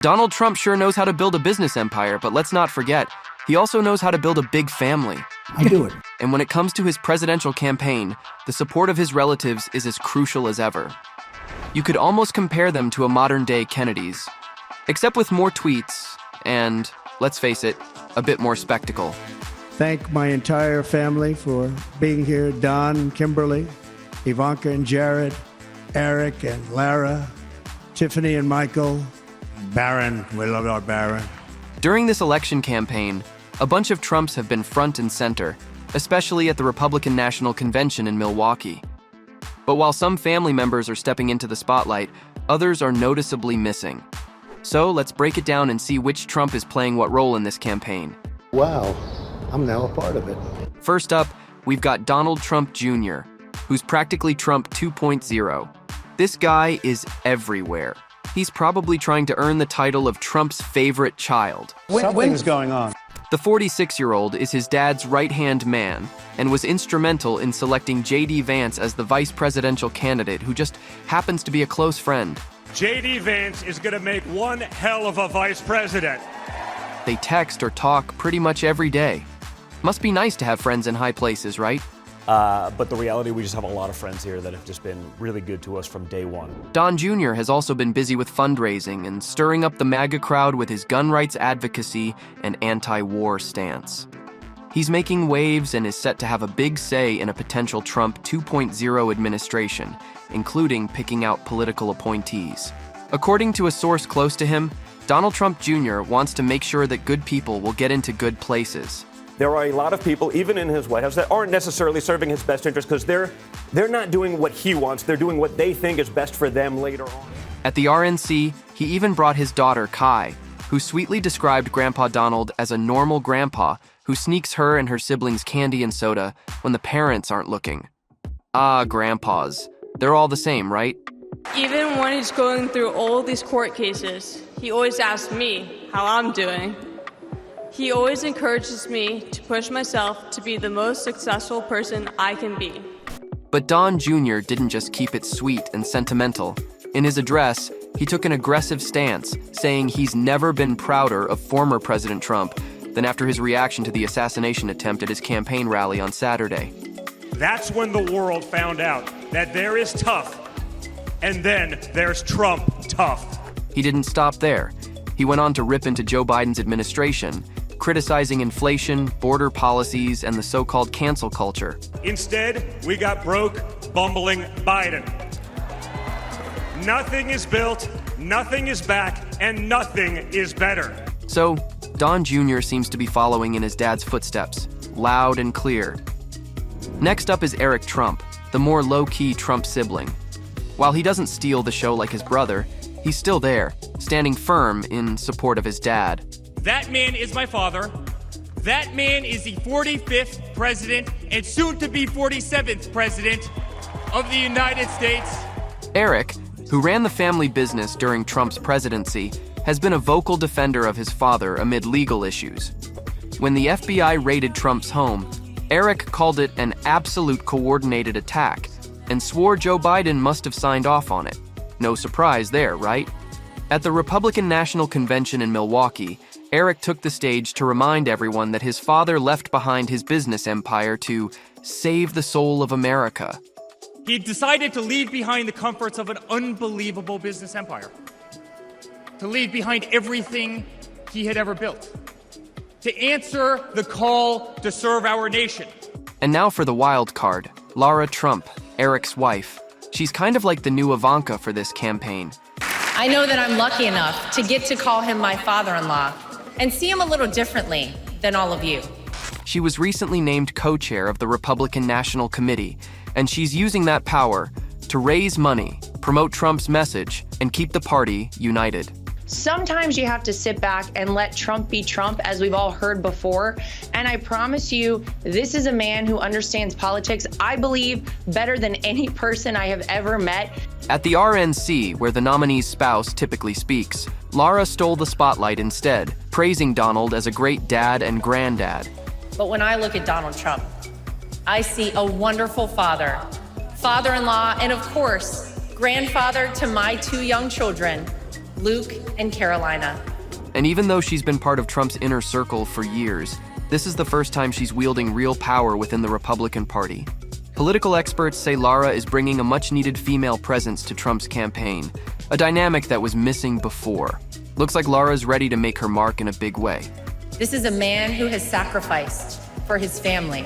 Donald Trump sure knows how to build a business empire, but let's not forget, he also knows how to build a big family. I do it. And when it comes to his presidential campaign, the support of his relatives is as crucial as ever. You could almost compare them to a modern-day Kennedys, except with more tweets and, let's face it, a bit more spectacle. Thank my entire family for being here. Don, Kimberly, Ivanka and Jared, Eric and Lara, Tiffany and Michael, Barron. We love our Barron. During this election campaign, a bunch of Trumps have been front and center, especially at the Republican National Convention in Milwaukee. But while some family members are stepping into the spotlight, others are noticeably missing. So let's break it down and see which Trump is playing what role in this campaign. Wow, I'm now a part of it. First up, we've got Donald Trump Jr., who's practically Trump 2.0. This guy is everywhere. He's probably trying to earn the title of Trump's favorite child. Something's going on. The 46-year-old is his dad's right-hand man and was instrumental in selecting J.D. Vance as the vice presidential candidate who just happens to be a close friend. J.D. Vance is going to make one hell of a vice president. They text or talk pretty much every day. Must be nice to have friends in high places, right? But the reality, we just have a lot of friends here that have just been really good to us from day one. Don Jr. has also been busy with fundraising and stirring up the MAGA crowd with his gun rights advocacy and anti-war stance. He's making waves and is set to have a big say in a potential Trump 2.0 administration, including picking out political appointees. According to a source close to him, Donald Trump Jr. wants to make sure that good people will get into good places. There are a lot of people, even in his White House, that aren't necessarily serving his best interest because they're not doing what he wants. They're doing what they think is best for them later on. At the RNC, he even brought his daughter, Kai, who sweetly described Grandpa Donald as a normal grandpa who sneaks her and her siblings candy and soda when the parents aren't looking. Ah, grandpas. They're all the same, right? Even when he's going through all these court cases, he always asks me how I'm doing. He always encourages me to push myself to be the most successful person I can be. But Don Jr. didn't just keep it sweet and sentimental. In his address, he took an aggressive stance, saying he's never been prouder of former President Trump than after his reaction to the assassination attempt at his campaign rally on Saturday. That's when the world found out that there is tough, and then there's Trump tough. He didn't stop there. He went on to rip into Joe Biden's administration, criticizing inflation, border policies, and the so-called cancel culture. Instead, we got broke, bumbling Biden. Nothing is built, nothing is back, and nothing is better. So, Don Jr. seems to be following in his dad's footsteps, loud and clear. Next up is Eric Trump, the more low-key Trump sibling. While he doesn't steal the show like his brother, he's still there, standing firm in support of his dad. That man is my father. That man is the 45th president and soon to be 47th president of the United States. Eric, who ran the family business during Trump's presidency, has been a vocal defender of his father amid legal issues. When the FBI raided Trump's home, Eric called it an absolute coordinated attack and swore Joe Biden must have signed off on it. No surprise there, right? At the Republican National Convention in Milwaukee, Eric took the stage to remind everyone that his father left behind his business empire to save the soul of America. He decided to leave behind the comforts of an unbelievable business empire, to leave behind everything he had ever built, to answer the call to serve our nation. And now for the wild card, Lara Trump, Eric's wife. She's kind of like the new Ivanka for this campaign. I know that I'm lucky enough to get to call him my father-in-law and see him a little differently than all of you. She was recently named co-chair of the Republican National Committee, and she's using that power to raise money, promote Trump's message, and keep the party united. Sometimes you have to sit back and let Trump be Trump, as we've all heard before. And I promise you, this is a man who understands politics, I believe, better than any person I have ever met. At the RNC, where the nominee's spouse typically speaks, Lara stole the spotlight instead, praising Donald as a great dad and granddad. But when I look at Donald Trump, I see a wonderful father, father-in-law, and of course, grandfather to my two young children, Luke, and Carolina. And even though she's been part of Trump's inner circle for years, this is the first time she's wielding real power within the Republican Party. Political experts say Lara is bringing a much-needed female presence to Trump's campaign, a dynamic that was missing before. Looks like Lara's ready to make her mark in a big way. This is a man who has sacrificed for his family,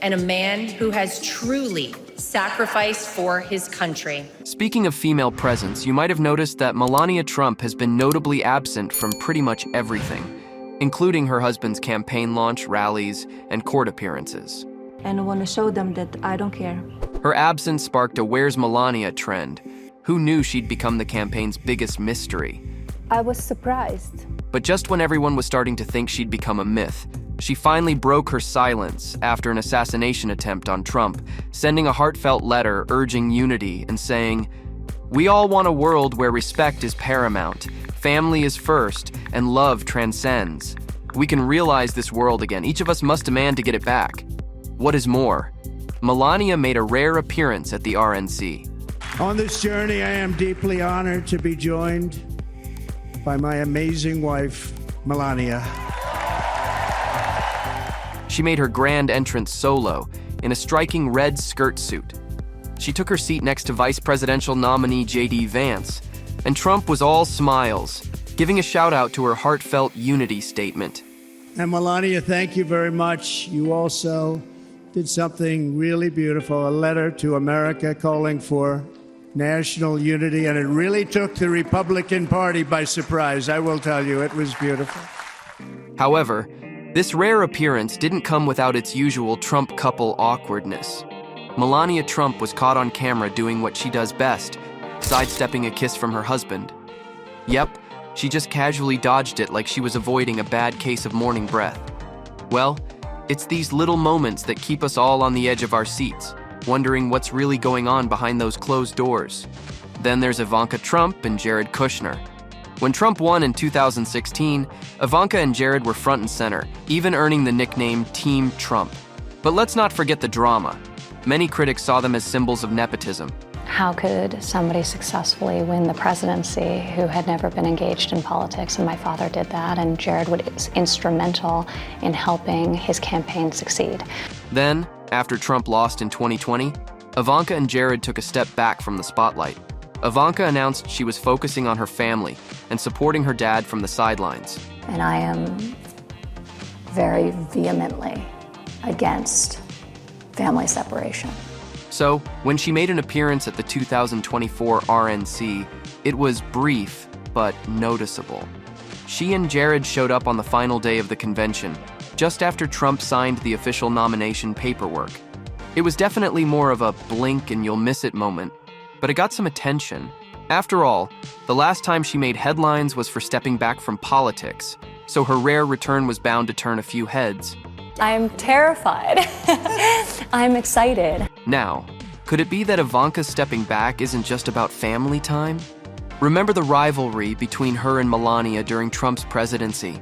and a man who has truly sacrificed for his country. Speaking of female presence, you might have noticed that Melania Trump has been notably absent from pretty much everything, including her husband's campaign launch, rallies, and court appearances. And I want to show them that I don't care. Her absence sparked a "Where's Melania" trend. Who knew she'd become the campaign's biggest mystery? I was surprised. But just when everyone was starting to think she'd become a myth, she finally broke her silence after an assassination attempt on Trump, sending a heartfelt letter urging unity and saying, "We all want a world where respect is paramount, family is first, and love transcends. We can realize this world again. Each of us must demand to get it back." What is more, Melania made a rare appearance at the RNC. On this journey, I am deeply honored to be joined by my amazing wife, Melania. She made her grand entrance solo in a striking red skirt suit. She took her seat next to vice presidential nominee J.D. Vance, and Trump was all smiles, giving a shout out to her heartfelt unity statement. And Melania, thank you very much. You also did something really beautiful, a letter to America calling for national unity, and it really took the Republican Party by surprise. I will tell you, it was beautiful. However, this rare appearance didn't come without its usual Trump couple awkwardness. Melania Trump was caught on camera doing what she does best, sidestepping a kiss from her husband. Yep, she just casually dodged it like she was avoiding a bad case of morning breath. Well, it's these little moments that keep us all on the edge of our seats, wondering what's really going on behind those closed doors. Then there's Ivanka Trump and Jared Kushner. When Trump won in 2016, Ivanka and Jared were front and center, even earning the nickname Team Trump. But let's not forget the drama. Many critics saw them as symbols of nepotism. How could somebody successfully win the presidency who had never been engaged in politics? And my father did that, and Jared was instrumental in helping his campaign succeed. Then, after Trump lost in 2020, Ivanka and Jared took a step back from the spotlight. Ivanka announced she was focusing on her family and supporting her dad from the sidelines. And I am very vehemently against family separation. So, when she made an appearance at the 2024 RNC, it was brief but noticeable. She and Jared showed up on the final day of the convention, just after Trump signed the official nomination paperwork. It was definitely more of a blink and you'll miss it moment, but it got some attention. After all, the last time she made headlines was for stepping back from politics, so her rare return was bound to turn a few heads. I'm terrified. I'm excited. Now, could it be that Ivanka stepping back isn't just about family time? Remember the rivalry between her and Melania during Trump's presidency?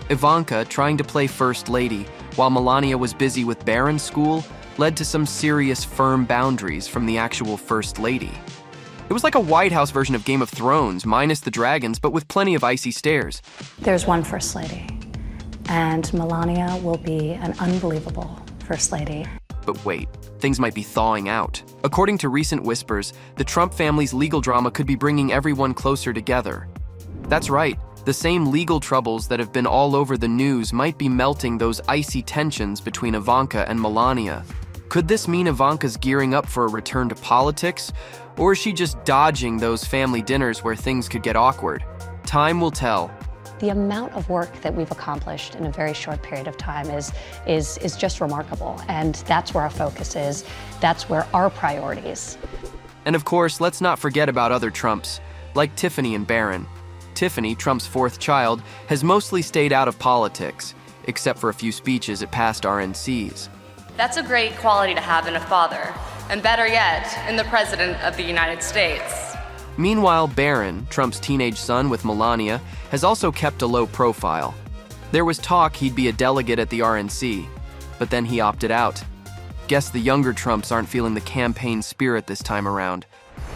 Ivanka, trying to play First Lady while Melania was busy with Barron School, led to some serious firm boundaries from the actual First Lady. It was like a White House version of Game of Thrones, minus the dragons, but with plenty of icy stairs. There's one First Lady, and Melania will be an unbelievable First Lady. But wait, things might be thawing out. According to recent whispers, the Trump family's legal drama could be bringing everyone closer together. That's right, the same legal troubles that have been all over the news might be melting those icy tensions between Ivanka and Melania. Could this mean Ivanka's gearing up for a return to politics, or is she just dodging those family dinners where things could get awkward? Time will tell. The amount of work that we've accomplished in a very short period of time is just remarkable, and that's where our focus is. That's where our priorities. And of course, let's not forget about other Trumps, like Tiffany and Barron. Tiffany, Trump's fourth child, has mostly stayed out of politics, except for a few speeches at past RNCs. That's a great quality to have in a father, and better yet, in the President of the United States. Meanwhile, Barron, Trump's teenage son with Melania, has also kept a low profile. There was talk he'd be a delegate at the RNC, but then he opted out. Guess the younger Trumps aren't feeling the campaign spirit this time around.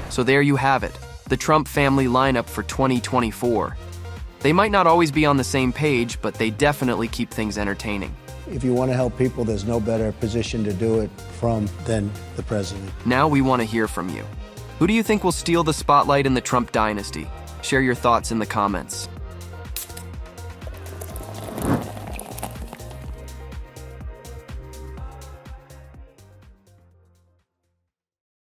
So there you have it. the Trump family lineup for 2024. They might not always be on the same page, but they definitely keep things entertaining. If you want to help people, there's no better position to do it from than the president. Now we want to hear from you. Who do you think will steal the spotlight in the Trump dynasty? Share your thoughts in the comments.